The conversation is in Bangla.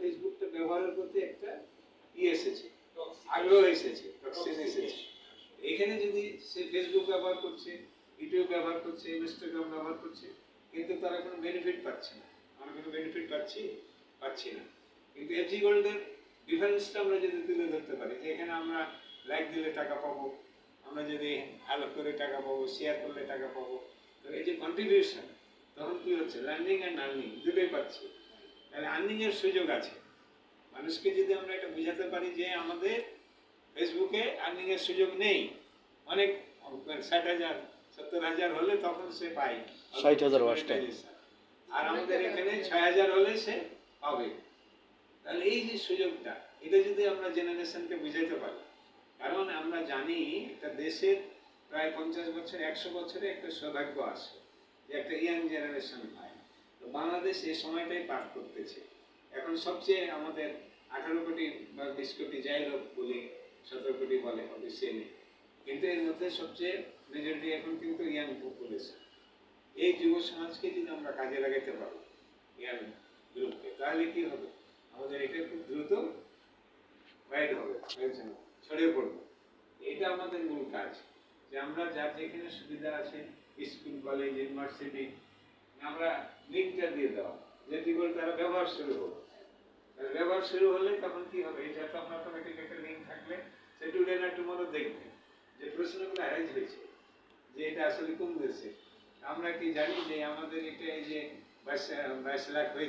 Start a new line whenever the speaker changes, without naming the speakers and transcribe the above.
ফেসবুকটা ব্যবহারের প্রতি একটা এসেছে, আগ্রহ এসেছে, টক্সিন এসেছে। এখানে যদি সে ফেসবুক ব্যবহার করছে, ইউটিউব ব্যবহার করছে, ইনস্টাগ্রাম ব্যবহার করছে, কিন্তু তারা কোনো বেনিফিট পাচ্ছে না। আমরা কোনো বেনিফিট পাচ্ছি না। কিন্তু এফজি গোল্ডের ডিফারেন্সটা আমরা যদি তুলে ধরতে পারি যে এখানে আমরা লাইক দিলে টাকা পাবো, আমরা যদি ভালো করে টাকা পাবো, শেয়ার করলে টাকা পাবো, তো এই যে কন্ট্রিবিউশন, তখন কি হচ্ছে, লার্নিং অ্যান্ড আর্নিং দুটোই পাচ্ছি। তাহলে আর্নিংয়ের সুযোগ আছে। মানুষকে যদি আমরা এটা বোঝাতে পারি যে আমাদের ফেসবুকে আর্নিংয়ের সুযোগ নেই, অনেক 60,000 70,000 হলে তখন সে পায়
60,000
আর আমাদের এখানে 6,000 হলে সে পাবে। তাহলে এই যে সুযোগটা, এটা যদি আমরা জেনারেশনকে বুঝাইতে পারি, কারণ আমরা জানি একটা দেশের প্রায় 50 বছর 100 বছরে একটা সৌভাগ্য আসে যে একটা ইয়াং জেনারেশন হয়। তো বাংলাদেশ এই সময়টাই পার করতেছে। এখন সবচেয়ে আমাদের 18 কোটি বা 20 কোটি যাই লোক বলি, 17 কোটি বলে অফিসিয়ালি, কিন্তু এর মধ্যে সবচেয়ে মেজরিটি এখন কিন্তু ইয়াং পপুলেশন। এই যুব সমাজকে যদি আমরা কাজে লাগাতে পারি, ইয়াং গ্রুপকে, তাহলে কি হবে, আমাদের এটা খুব দ্রুত ওয়াইড হবে, ছড়িয়ে পড়বে। এটা আমাদের মূল কাজ, যে আমরা যার যেখানে সুবিধা আছে, স্কুল, কলেজ, ইউনিভার্সিটি, আমরা লিঙ্কটা দিয়ে দেওয়া, যেটি করে তারা ব্যবহার শুরু হবে। ব্যবহার শুরু হলে তখন কি হবে, এটা তখন অটোমেটিক একটা লিঙ্ক থাকলে সে টুডে না টুমরো দেখবে যে প্রশ্নগুলো অ্যারেঞ্জ হয়েছে, যে এটা আসলে কোন দেশে। আমরা কি জানি যে আমাদের এটা এই যে 22 লাখ হয়েছে।